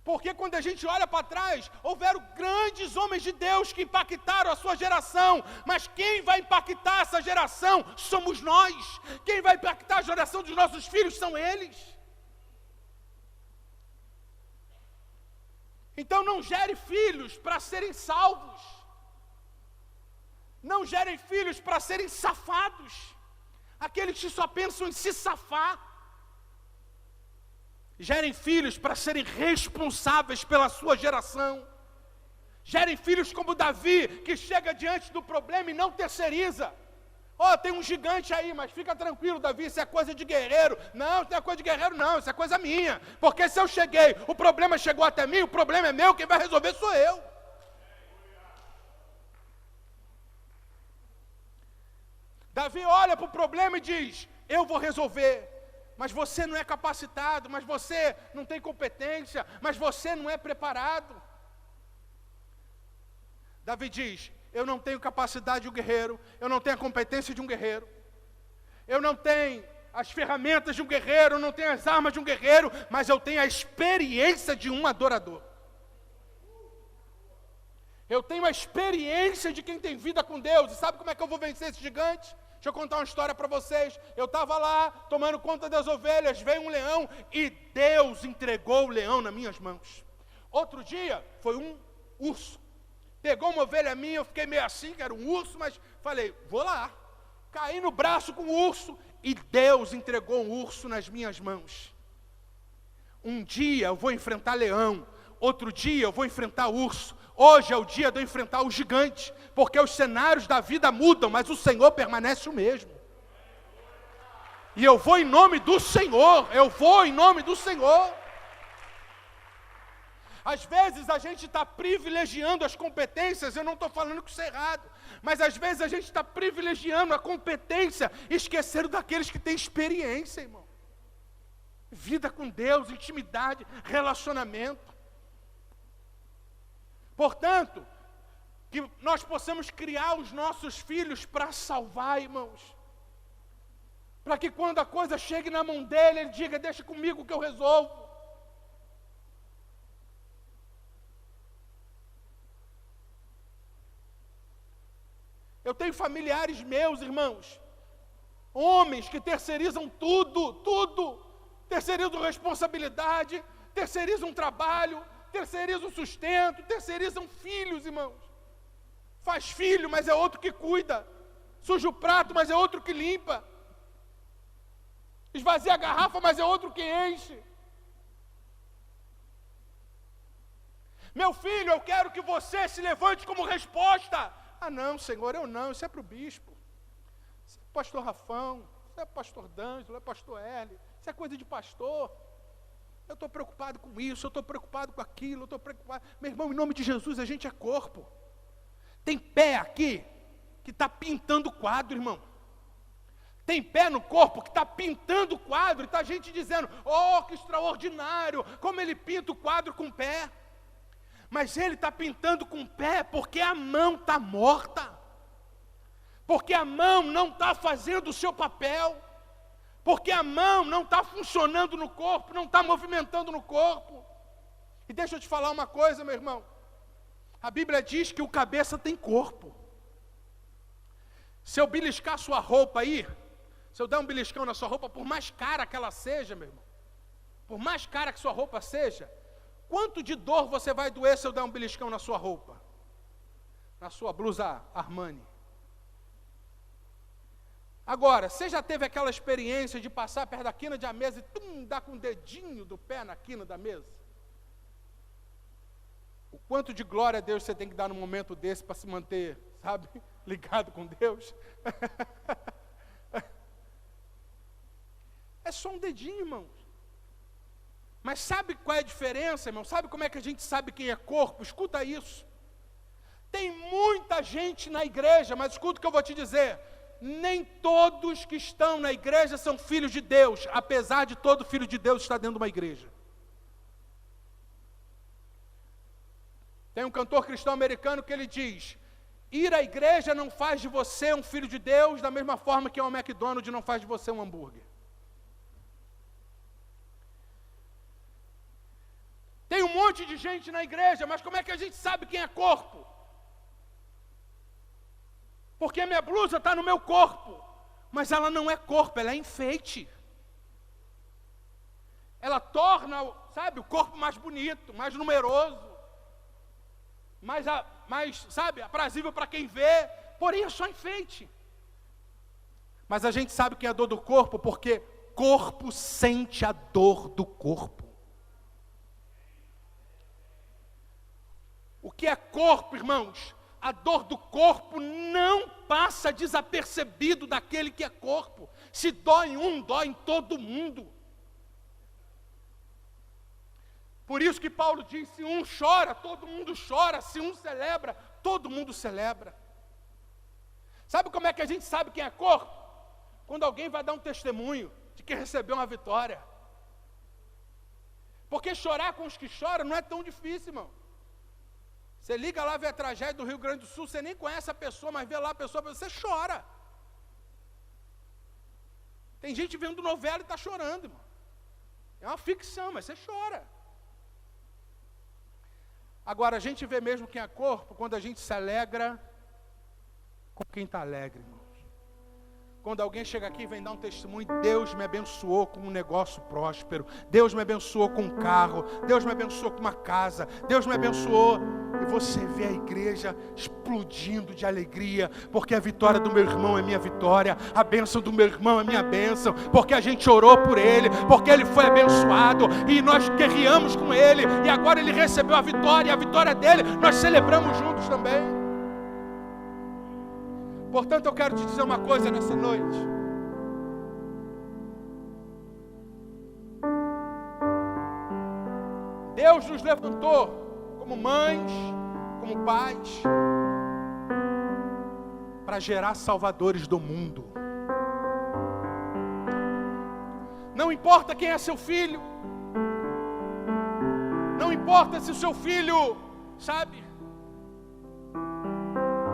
S1: Porque quando a gente olha para trás, houveram grandes homens de Deus que impactaram a sua geração, mas quem vai impactar essa geração somos nós. Quem vai impactar a geração dos nossos filhos são eles. Então não gere filhos para serem salvos. Não gerem filhos para serem safados. Aqueles que só pensam em se safar. Gerem filhos para serem responsáveis pela sua geração. Gerem filhos como Davi, que chega diante do problema e não terceiriza. Tem um gigante aí, mas fica tranquilo, Davi, isso é coisa de guerreiro. Não, isso não é coisa de guerreiro não, isso é coisa minha. Porque se eu cheguei, o problema chegou até mim, o problema é meu, quem vai resolver sou eu. Davi olha para o problema e diz, eu vou resolver. Mas você não é capacitado, mas você não tem competência, mas você não é preparado. Davi diz, eu não tenho capacidade de um guerreiro, eu não tenho a competência de um guerreiro, eu não tenho as ferramentas de um guerreiro, eu não tenho as armas de um guerreiro, mas eu tenho a experiência de um adorador. Eu tenho a experiência de quem tem vida com Deus. E sabe como é que eu vou vencer esse gigante? Deixa eu contar uma história para vocês. Eu estava lá, tomando conta das ovelhas, veio um leão e Deus entregou o leão nas minhas mãos. Outro dia, foi um urso. Pegou uma ovelha minha, eu fiquei meio assim, que era um urso, mas falei, vou lá. Caí no braço com o urso e Deus entregou um urso nas minhas mãos. Um dia eu vou enfrentar leão, outro dia eu vou enfrentar urso. Hoje é o dia de eu enfrentar o gigante, porque os cenários da vida mudam, mas o Senhor permanece o mesmo. E eu vou em nome do Senhor, eu vou em nome do Senhor. Às vezes a gente está privilegiando as competências, eu não estou falando que isso é errado, mas às vezes a gente está privilegiando a competência, esquecendo daqueles que têm experiência, irmão. Vida com Deus, intimidade, relacionamento. Portanto, que nós possamos criar os nossos filhos para salvar, irmãos. Para que quando a coisa chegue na mão dele, ele diga, deixa comigo que eu resolvo. Eu tenho familiares meus, irmãos, homens que terceirizam tudo, terceirizam responsabilidade, terceirizam trabalho, terceirizam sustento, terceirizam filhos, irmãos. Faz filho, mas é outro que cuida. Suja o prato, mas é outro que limpa. Esvazia a garrafa, mas é outro que enche. Meu filho, eu quero que você se levante como resposta. Ah não, Senhor, eu não, isso é para o bispo. Isso é pastor Rafão, isso é pastor D'Angelo, é pastor Hélio, isso é coisa de pastor. Eu estou preocupado com isso, eu estou preocupado com aquilo, eu estou preocupado. Meu irmão, em nome de Jesus, a gente é corpo. Tem pé aqui que está pintando quadro, irmão. Tem pé no corpo que está pintando quadro, e está a gente dizendo, oh, que extraordinário, como ele pinta o quadro com o pé. Mas ele está pintando com o pé porque a mão está morta. Porque a mão não está fazendo o seu papel. Porque a mão não está funcionando no corpo, não está movimentando no corpo. E deixa eu te falar uma coisa, meu irmão. A Bíblia diz que o cabeça tem corpo. Se eu beliscar sua roupa aí, se eu der um beliscão na sua roupa, por mais cara que ela seja, meu irmão, por mais cara que sua roupa seja, quanto de dor você vai doer se eu der um beliscão na sua roupa? Na sua blusa Armani? Agora, você já teve aquela experiência de passar perto da quina da mesa e dar com o dedinho do pé na quina da mesa? O quanto de glória a Deus você tem que dar num momento desse para se manter, sabe, ligado com Deus? É só um dedinho, irmãos. Mas sabe qual é a diferença, irmão? Sabe como é que a gente sabe quem é corpo? Escuta isso. Tem muita gente na igreja, mas escuta o que eu vou te dizer. nem todos que estão na igreja são filhos de Deus, apesar de todo filho de Deus estar dentro de uma igreja. Tem um cantor cristão americano que ele diz: ir à igreja não faz de você um filho de Deus, da mesma forma que um McDonald's não faz de você um hambúrguer. Tem um monte de gente na igreja, mas como é que a gente sabe quem é corpo? Porque a minha blusa está no meu corpo, mas ela não é corpo, ela é enfeite. Ela torna, sabe, o corpo mais bonito, mais numeroso, mais, sabe, aprazível para quem vê, porém é só enfeite. Mas a gente sabe que é a dor do corpo, porque corpo sente a dor do corpo. O que é corpo, irmãos? A dor do corpo não passa desapercebido daquele que é corpo. Se dói em um, dói em todo mundo. Por isso que Paulo diz: se um chora, todo mundo chora. Se um celebra, todo mundo celebra. Sabe como é que a gente sabe quem é corpo? Quando alguém vai dar um testemunho de que recebeu uma vitória. Porque chorar com os que choram não é tão difícil, irmão. Você liga lá, vê a tragédia do Rio Grande do Sul, você nem conhece a pessoa, mas vê lá a pessoa, você chora. Tem gente vendo novela e está chorando, irmão. É uma ficção, mas você chora. Agora, a gente vê mesmo quem é corpo quando a gente se alegra com quem está alegre, irmãos. Quando alguém chega aqui e vem dar um testemunho: Deus me abençoou com um negócio próspero, Deus me abençoou com um carro, Deus me abençoou com uma casa, Deus me abençoou. E você vê a igreja explodindo de alegria, porque a vitória do meu irmão é minha vitória, a bênção do meu irmão é minha bênção, porque a gente orou por ele, porque ele foi abençoado, e nós guerreamos com ele, e agora ele recebeu a vitória, e a vitória dele nós celebramos juntos também. Portanto, eu quero te dizer uma coisa nessa noite. Deus nos levantou como mães, como pais, para gerar salvadores do mundo. Não importa quem é seu filho, não importa se o seu filho, sabe,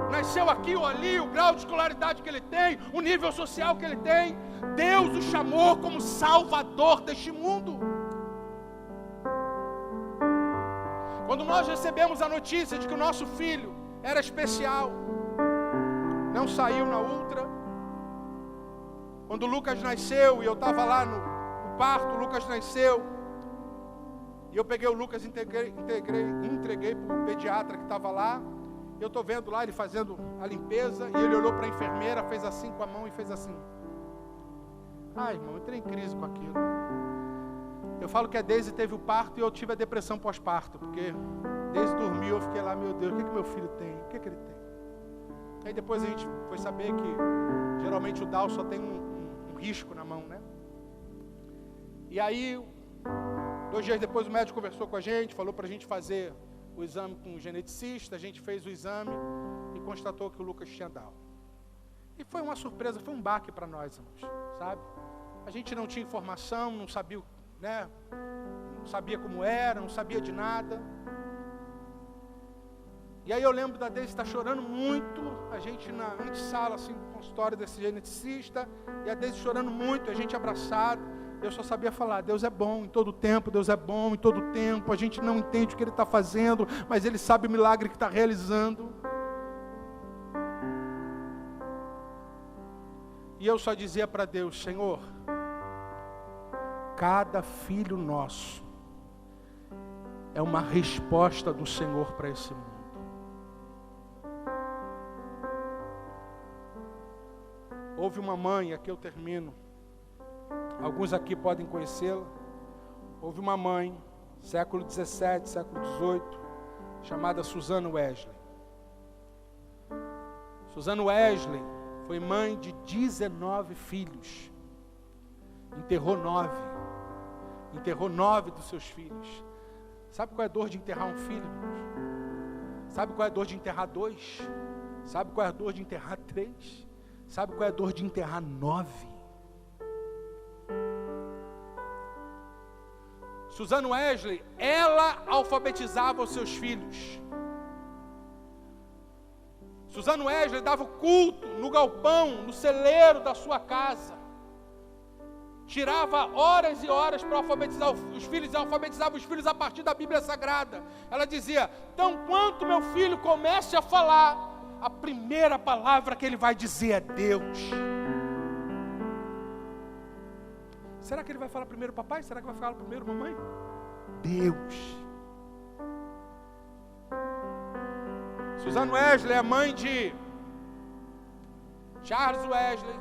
S1: nasceu aqui ou ali, o grau de escolaridade que ele tem, o nível social que ele tem, Deus o chamou como salvador deste mundo. Quando nós recebemos a notícia de que o nosso filho era especial, não saiu na ultra. Quando o Lucas nasceu, e eu estava lá no parto, o Lucas nasceu, e eu peguei o Lucas e entreguei para o pediatra que estava lá. Eu estou vendo lá ele fazendo a limpeza, e ele olhou para a enfermeira, fez assim com a mão e fez assim. Ai, irmão, eu entrei em crise com aquilo. Eu falo que a Deise teve o parto e eu tive a depressão pós-parto, porque Deise dormiu, eu fiquei lá: meu Deus, o que meu filho tem? O que ele tem? Aí depois a gente foi saber que geralmente o Down só tem um risco na mão, né? E aí, 2 dias depois o médico conversou com a gente, falou para a gente fazer o exame com o geneticista. A gente fez o exame e constatou que o Lucas tinha Down. E foi uma surpresa, foi um baque para nós, irmãos, sabe? A gente não tinha informação, não sabia, né? Não sabia como era, não sabia de nada. E aí eu lembro da Deise estar chorando muito, a gente na antessala, assim, do consultório desse geneticista, e a Deise chorando muito, a gente abraçado. Eu só sabia falar: Deus é bom em todo tempo, Deus é bom em todo tempo. A gente não entende o que Ele está fazendo, mas Ele sabe o milagre que está realizando. E eu só dizia para Deus: Senhor, cada filho nosso é uma resposta do Senhor para esse mundo. Houve uma mãe, aqui eu termino, alguns aqui podem conhecê-la. Houve uma mãe, século 17, século 18, chamada Susana Wesley. Susana Wesley foi mãe de 19 filhos. Enterrou 9 dos seus filhos. Sabe qual é a dor de enterrar um filho, irmãos? Sabe qual é a dor de enterrar 2? Sabe qual é a dor de enterrar 3? Sabe qual é a dor de enterrar 9? Suzano Wesley, ela alfabetizava os seus filhos. Suzano Wesley dava o culto no galpão, no celeiro da sua casa. Tirava horas e horas para alfabetizar os filhos, e alfabetizava os filhos a partir da Bíblia Sagrada. Ela dizia: então, quando meu filho comece a falar, a primeira palavra que ele vai dizer é Deus. Será que ele vai falar primeiro papai? Será que vai falar primeiro mamãe? Deus. Suzano Wesley é a mãe de Charles Wesley,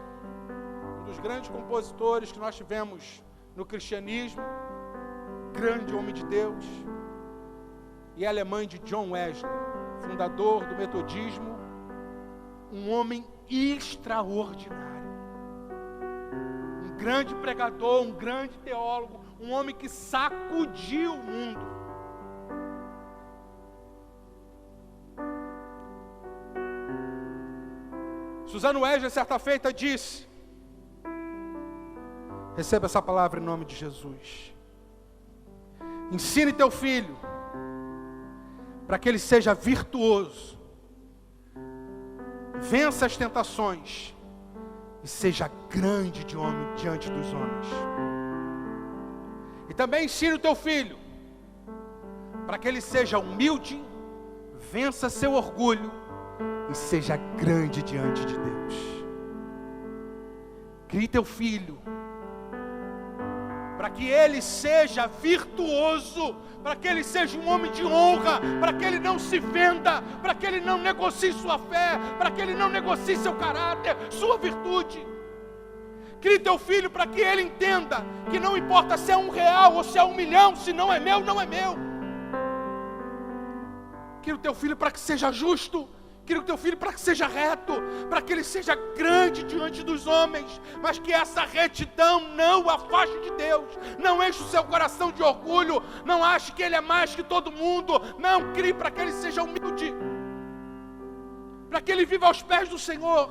S1: um dos grandes compositores que nós tivemos no cristianismo, grande homem de Deus. E ela é mãe de John Wesley, fundador do metodismo, um homem extraordinário. Um grande pregador, um grande teólogo, um homem que sacudiu o mundo. Suzano Wesley, certa feita, disse: receba essa palavra em nome de Jesus. Ensine teu filho para que ele seja virtuoso, vença as tentações e seja grande de homem diante dos homens. E também ensine o teu filho para que ele seja humilde, vença seu orgulho e seja grande diante de Deus. Crie teu filho para que ele seja virtuoso, para que ele seja um homem de honra, para que ele não se venda, para que ele não negocie sua fé, para que ele não negocie seu caráter, sua virtude. Crie teu filho para que ele entenda que não importa se é R$1 ou se é 1 milhão, se não é meu, não é meu. Crie o teu filho para que seja justo. Crie o teu filho para que seja reto, para que ele seja grande diante dos homens, mas que essa retidão não o afaste de Deus. Não enche o seu coração de orgulho, não ache que ele é mais que todo mundo. Não, crie para que ele seja humilde, para que ele viva aos pés do Senhor,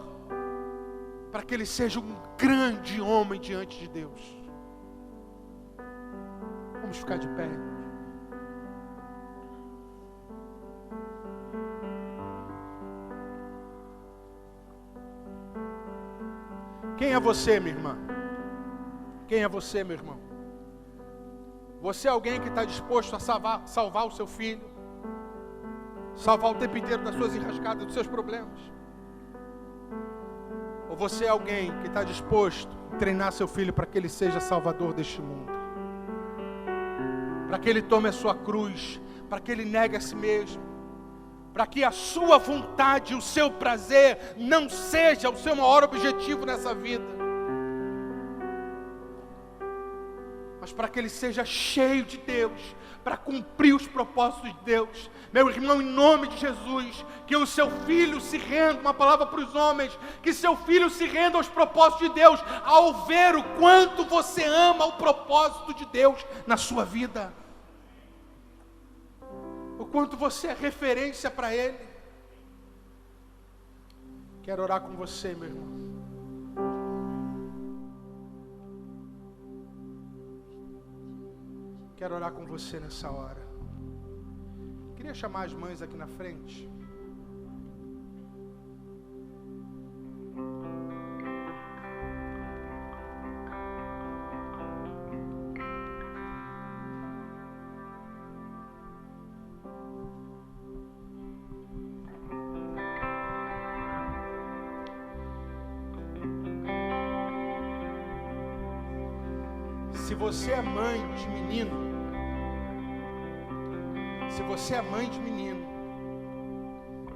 S1: para que ele seja um grande homem diante de Deus. Vamos ficar de pé. Quem é você, minha irmã? Quem é você, meu irmão? Você é alguém que está disposto a salvar o seu filho, salvar o tempo inteiro das suas enrascadas, dos seus problemas? Ou você é alguém que está disposto a treinar seu filho para que ele seja salvador deste mundo? Para que ele tome a sua cruz, para que ele negue a si mesmo, para que a sua vontade, o seu prazer não seja o seu maior objetivo nessa vida, mas para que ele seja cheio de Deus, para cumprir os propósitos de Deus. Meu irmão, em nome de Jesus, que o seu filho se renda, uma palavra para os homens, que seu filho se renda aos propósitos de Deus, ao ver o quanto você ama o propósito de Deus na sua vida. O quanto você é referência para Ele. Quero orar com você, meu irmão. Quero orar com você nessa hora. Queria chamar as mães aqui na frente. Se você é mãe de menino, se você é mãe de menino,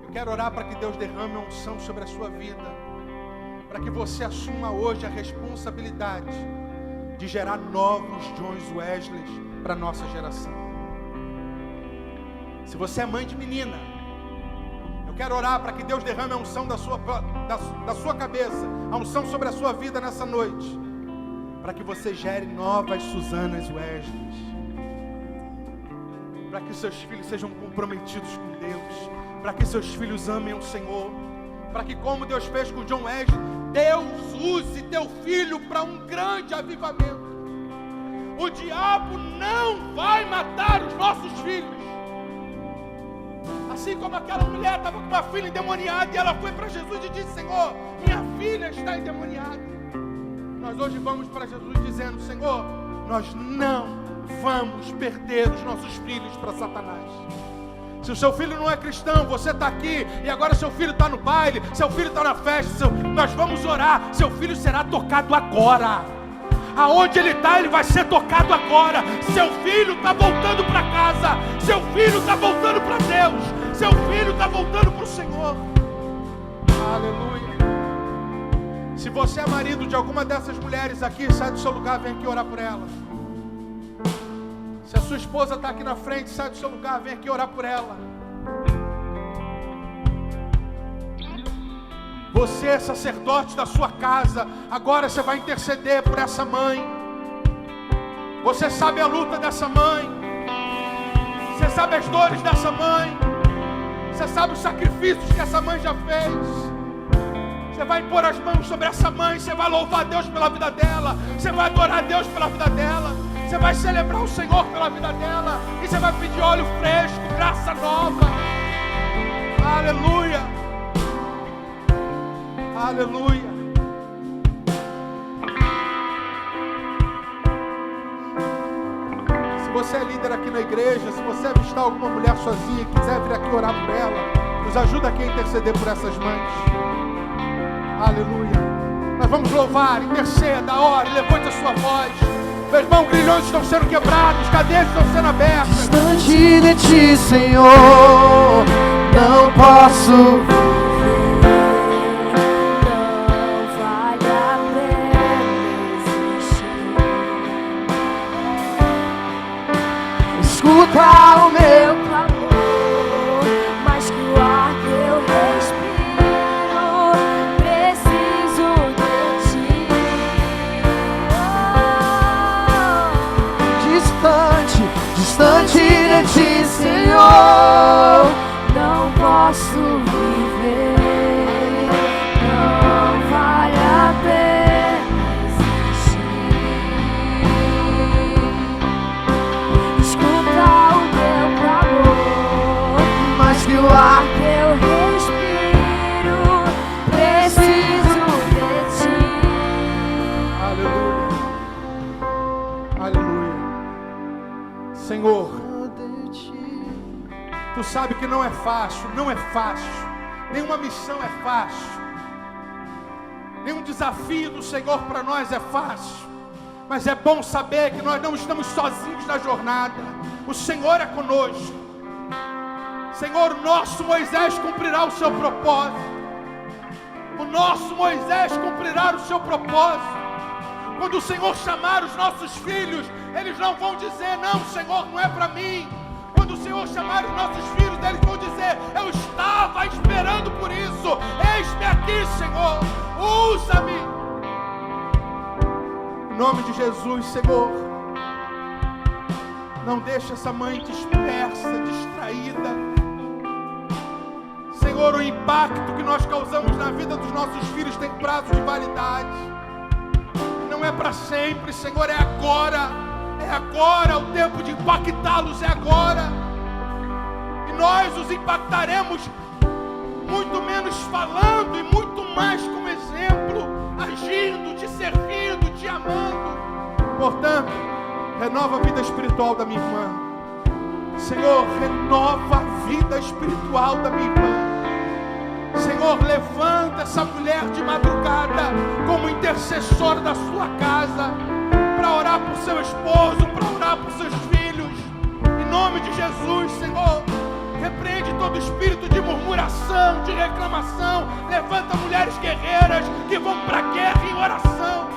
S1: eu quero orar para que Deus derrame a unção sobre a sua vida, para que você assuma hoje a responsabilidade de gerar novos Johns Wesley para a nossa geração. Se você é mãe de menina, eu quero orar para que Deus derrame a unção da sua cabeça, a unção sobre a sua vida nessa noite, para que você gere novas Suzanas Wesley, para que seus filhos sejam comprometidos com Deus, para que seus filhos amem o Senhor, para que, como Deus fez com John Wesley, Deus use teu filho para um grande avivamento. O diabo não vai matar os nossos filhos. Assim como aquela mulher estava com uma filha endemoniada e ela foi para Jesus e disse: Senhor, minha filha está endemoniada. Nós hoje vamos para Jesus dizendo: Senhor, nós não vamos perder os nossos filhos para Satanás. Se o seu filho não é cristão, você está aqui e agora seu filho está no baile, seu filho está na festa, nós vamos orar, seu filho será tocado agora. Aonde ele está, ele vai ser tocado agora. Seu filho está voltando para casa, seu filho está voltando para Deus, seu filho está voltando para o Senhor. Aleluia. Se você é marido de alguma dessas mulheres aqui, sai do seu lugar, vem aqui orar por ela. Se a sua esposa está aqui na frente, sai do seu lugar, vem aqui orar por ela. Você é sacerdote da sua casa, agora você vai interceder por essa mãe. Você sabe a luta dessa mãe, você sabe as dores dessa mãe, você sabe os sacrifícios que essa mãe já fez. Você vai impor as mãos sobre essa mãe, você vai louvar a Deus pela vida dela, você vai adorar a Deus pela vida dela, você vai celebrar o Senhor pela vida dela, e você vai pedir óleo fresco, graça nova. Aleluia. Aleluia. Se você é líder aqui na igreja, se você avistar alguma mulher sozinha e quiser vir aqui orar por ela, nos ajuda aqui a interceder por essas mães. Aleluia. Nós vamos louvar, interceda, ore, levante a sua voz. Meu irmão, grilhões estão sendo quebrados, cadeias estão sendo abertas.
S2: Distante de ti, Senhor, não posso viver. Não vale a pena existir. Escuta o meu clamor, mais que o ar que eu respiro, preciso de ti. Distante de ti, Senhor, não posso viver. Não vale a pena existir. Escuta o meu clamor, mais que o ar que eu respiro, preciso de ti.
S1: Aleluia. Aleluia. Senhor, Tu sabe que não é fácil, não é fácil. Nenhuma missão é fácil. Nenhum desafio do Senhor para nós é fácil. Mas é bom saber que nós não estamos sozinhos na jornada. O Senhor é conosco. Senhor, o nosso Moisés cumprirá o seu propósito. O nosso Moisés cumprirá o seu propósito. Quando o Senhor chamar os nossos filhos, eles não vão dizer: não, Senhor, não é para mim. Quando o Senhor chamar os nossos filhos, eles vão dizer: eu estava esperando por isso. Eis-me aqui, Senhor, usa-me. Em nome de Jesus, Senhor, não deixe essa mãe dispersa, distraída. Senhor, o impacto que nós causamos na vida dos nossos filhos tem prazo de validade. Não é para sempre, Senhor, é agora. É agora, o tempo de impactá-los é agora. E nós os impactaremos muito menos falando e muito mais como exemplo, agindo, te servindo, te amando. Portanto, renova a vida espiritual da minha irmã. Senhor, renova a vida espiritual da minha irmã. Senhor, levanta essa mulher de madrugada como intercessora da sua casa, para orar por seu esposo, para orar por seus filhos. Em nome de Jesus, Senhor, repreende todo espírito de murmuração, de reclamação. Levanta mulheres guerreiras que vão para a guerra em oração,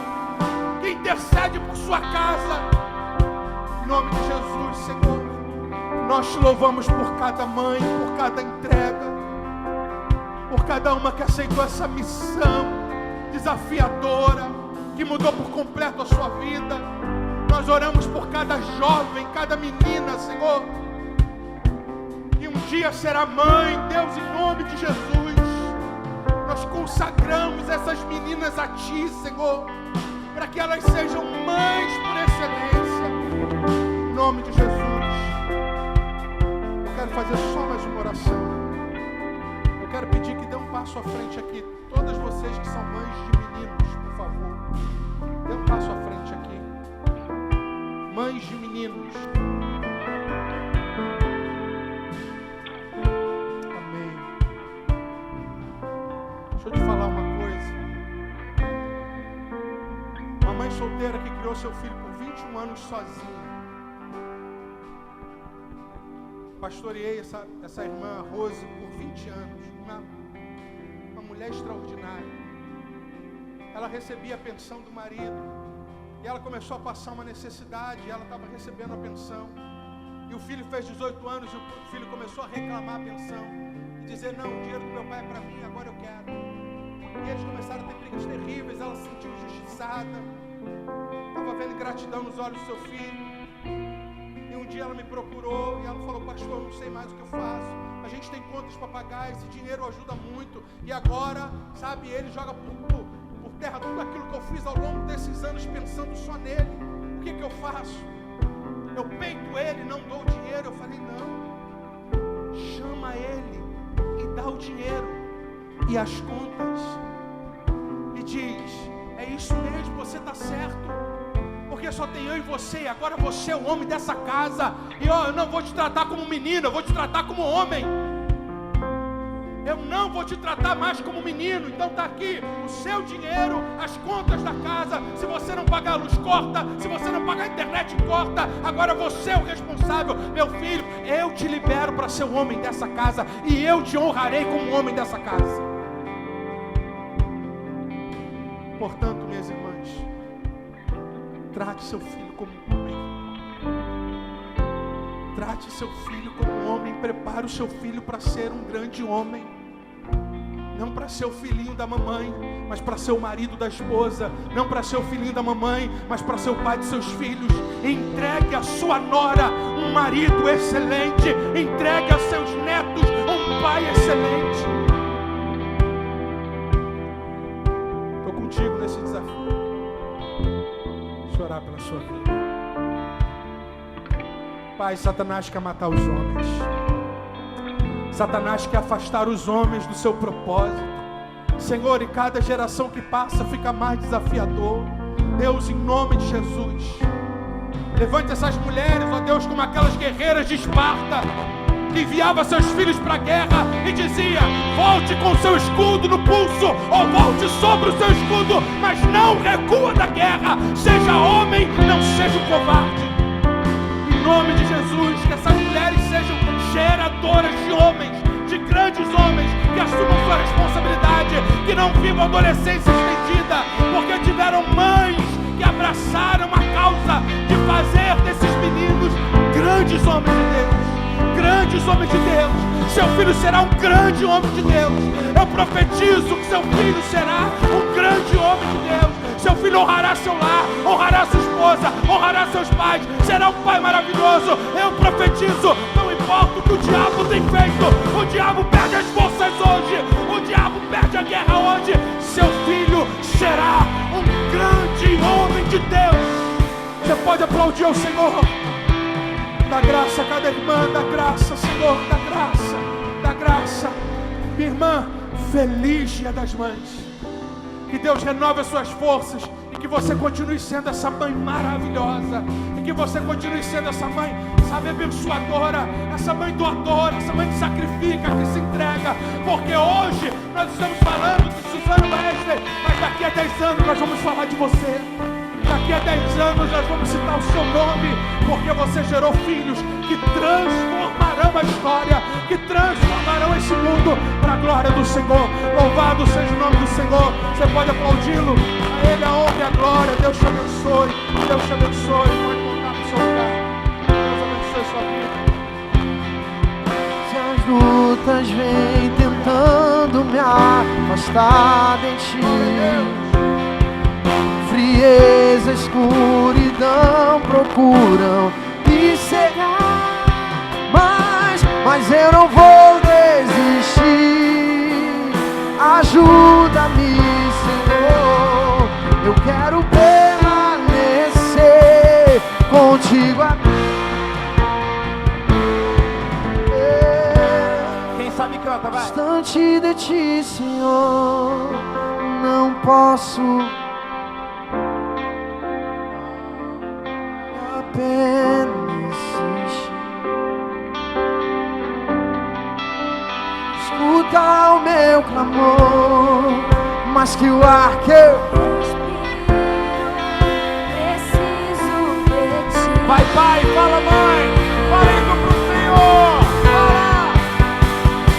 S1: que intercede por sua casa. Em nome de Jesus, Senhor, nós te louvamos por cada mãe, por cada entrega, por cada uma que aceitou essa missão desafiadora, que mudou por completo a sua vida. Nós oramos por cada jovem, cada menina, Senhor, que um dia será mãe. Deus, em nome de Jesus, Nós consagramos essas meninas a Ti, Senhor, para que elas sejam mães por excelência. Em nome de Jesus. Eu quero fazer só mais uma oração. Eu quero pedir que dê um passo à frente aqui. Todas vocês que são mães de meninos, por favor, dê um passo à frente aqui. Mães de meninos. Amém. Deixa eu te falar uma coisa. Uma mãe solteira que criou seu filho por 21 anos sozinha. Pastoreei essa irmã Rose por 20 anos. Uma mulher extraordinária. Ela recebia a pensão do marido. E ela começou a passar uma necessidade. E ela estava recebendo a pensão. E o filho fez 18 anos. E o filho começou a reclamar a pensão. E dizer, não, o dinheiro do meu pai é para mim, agora eu quero. E eles começaram a ter brigas terríveis. Ela se sentiu injustiçada. Estava vendo ingratidão nos olhos do seu filho. E um dia ela me procurou e ela falou, pastor, eu não sei mais o que eu faço. A gente tem contas para pagar, esse dinheiro ajuda muito. E agora, sabe, ele joga por terra tudo aquilo que eu fiz ao longo desses anos pensando só nele. O que eu faço? Eu peito ele, não dou o dinheiro. Eu falei, não. Chama ele e dá o dinheiro e as contas. E diz, é isso mesmo, você está certo. Porque só tem eu e você, agora você é o homem dessa casa. E eu não vou te tratar como menino, eu vou te tratar como homem. Eu não vou te tratar mais como menino. Então está aqui o seu dinheiro, as contas da casa. Se você não pagar a luz, corta. Se você não pagar a internet, corta. Agora você é o responsável. Meu filho, eu te libero para ser o homem dessa casa. E eu te honrarei como homem dessa casa. Portanto, minhas irmãs, trate seu filho como um homem. Trate seu filho como um homem. Prepare o seu filho para ser um grande homem. Não para ser o filhinho da mamãe, mas para ser o marido da esposa. Não para ser o filhinho da mamãe, mas para ser o pai de seus filhos. Entregue a sua nora um marido excelente. Entregue a seus netos um pai excelente. Estou contigo nesse desafio. Orar pela sua vida. Pai, Satanás quer matar os homens. Satanás quer afastar os homens do seu propósito. Senhor, e cada geração que passa fica mais desafiador. Deus, em nome de Jesus, levante essas mulheres, ó Deus, como aquelas guerreiras de Esparta, que enviava seus filhos para a guerra e dizia, volte com seu escudo no pulso, ou volte sobre o seu escudo, mas não recua da guerra. Seja homem, não seja um covarde. Em nome de Jesus, que essas mulheres sejam geradoras de homens, de grandes homens, que assumam sua responsabilidade, que não vivam adolescência estendida, porque tiveram mães que abraçaram a causa de fazer desses meninos grandes homens de Deus. Grandes homens de Deus. Seu filho será um grande homem de Deus. Eu profetizo que seu filho será um grande homem de Deus. Seu filho honrará seu lar, honrará sua esposa, honrará seus pais, será um pai maravilhoso. Eu profetizo, não importa o que o diabo tem feito, o diabo perde as forças hoje, o diabo perde a guerra hoje. Seu filho será um grande homem de Deus. Você pode aplaudir ao Senhor. Dá graça a cada irmã, dá graça, Senhor, dá graça, dá graça. Minha irmã, feliz Dia das Mães. Que Deus renove as suas forças e que você continue sendo essa mãe maravilhosa. E que você continue sendo essa mãe, sabe, abençoadora, essa mãe doadora, essa mãe que sacrifica, que se entrega. Porque hoje nós estamos falando de Suzana Wesley, mas daqui a 10 anos nós vamos falar de você. Daqui a 10 anos nós vamos citar o seu nome, porque você gerou filhos que transformarão a história, que transformarão esse mundo para a glória do Senhor. Louvado seja o nome do Senhor. Você pode aplaudi-lo. A Ele a honra e a glória. Deus te abençoe. Deus te abençoe. Pode voltar para o seu lugar. Deus abençoe a sua vida.
S3: Se as lutas vêm tentando me afastar de ti, frieza, escuridão procuram me cegar, mas eu não vou desistir. A Ajuda-me, Senhor. Eu quero permanecer contigo.
S4: Quem sabe canta, vai.
S3: Distante de ti, Senhor, não posso apenas insistir. Escuta o meu clamor, mas que o ar que eu
S2: Preciso de ti.
S4: Vai, pai, fala, mãe. Fala isso pro Senhor. Fala.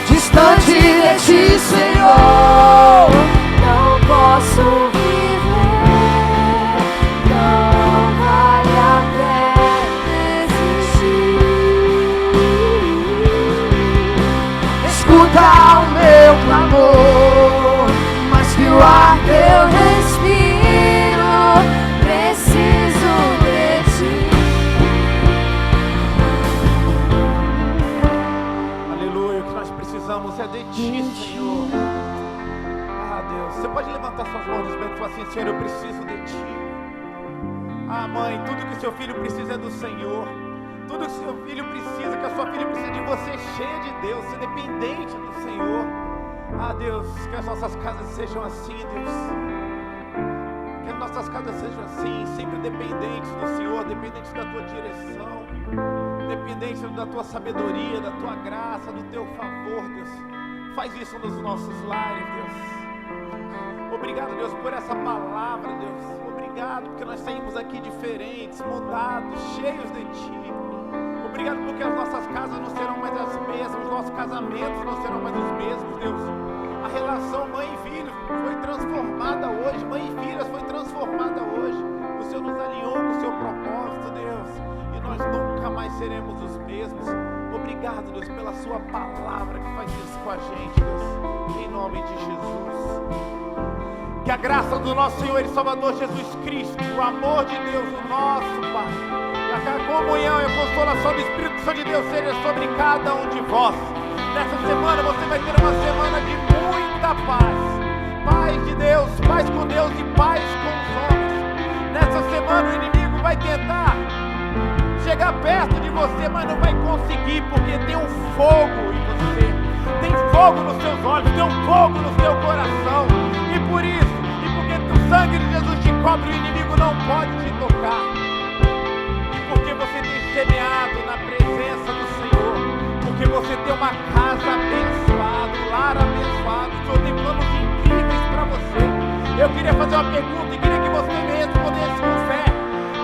S3: distante de ti, Senhor,
S2: Não posso viver, não vale a pena existir.
S3: escuta o meu clamor, mas que o ar que
S2: Eu respiro, preciso de ti.
S4: Aleluia, o que nós precisamos é de ti, Senhor. Ah, Deus, você pode levantar suas mãos nesse momento e falar assim: Senhor, eu preciso de ti. Ah, mãe, tudo que seu filho precisa é do Senhor. Tudo que seu filho precisa, que a sua filha precisa de você, cheia de Deus, ser dependente do Senhor. Ah, Deus, que as nossas casas sejam assim, Deus. Que as nossas casas sejam assim, sempre dependentes do Senhor, dependentes da tua direção, dependentes da tua sabedoria, da tua graça, do teu favor, Deus. Faz isso nos nossos lares, Deus. Obrigado, Deus, por essa palavra, Deus. Obrigado porque nós saímos aqui diferentes, mudados, cheios de ti. Obrigado porque as nossas casas não serão mais as mesmas, os nossos casamentos não serão mais os mesmos, Deus. A relação mãe e filho foi transformada hoje, mãe e filhas foi transformada hoje. O Senhor nos alinhou com o seu propósito, Deus, e nós nunca mais seremos os mesmos. Obrigado, Deus, pela sua palavra que faz isso com a gente, Deus, em nome de Jesus. Que a graça do nosso Senhor e Salvador Jesus Cristo, o amor de Deus, o nosso Pai, e a comunhão e a consolação do Espírito Santo de Deus seja sobre cada um de vós. Nessa semana você vai ter uma semana de muita paz. Paz de Deus, paz com Deus e paz com os homens. Nessa semana o inimigo vai tentar chegar perto de você, mas não vai conseguir, porque tem um fogo em você. Tem fogo nos seus olhos, tem um fogo no seu coração. E por isso, e porque o sangue de Jesus te cobre, o inimigo não pode te tocar. E porque você tem semeado na presença do Senhor, porque você tem uma casa abençoada, um lar abençoado, o Senhor tem planos incríveis para você. Eu queria fazer uma pergunta e queria que você me respondesse com fé.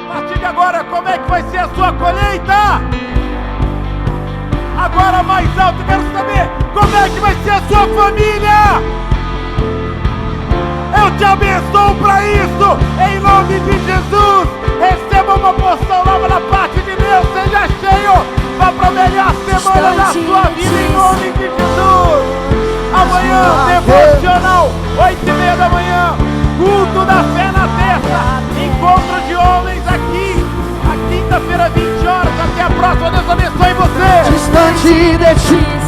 S4: A partir de agora, como é que vai ser a sua colheita? Agora mais alto, eu quero saber como é que vai ser a sua família. Eu te abençoo para isso, em nome de Jesus. Receba uma porção nova da parte de Deus, seja cheio, vá para a melhor semana da sua vida, em nome de Jesus. Amanhã, devocional, 8h30 da manhã, culto da fé na terça, encontro de homens aqui, a quinta-feira, 20 horas. Até a próxima, Deus abençoe você.
S3: distante de ti.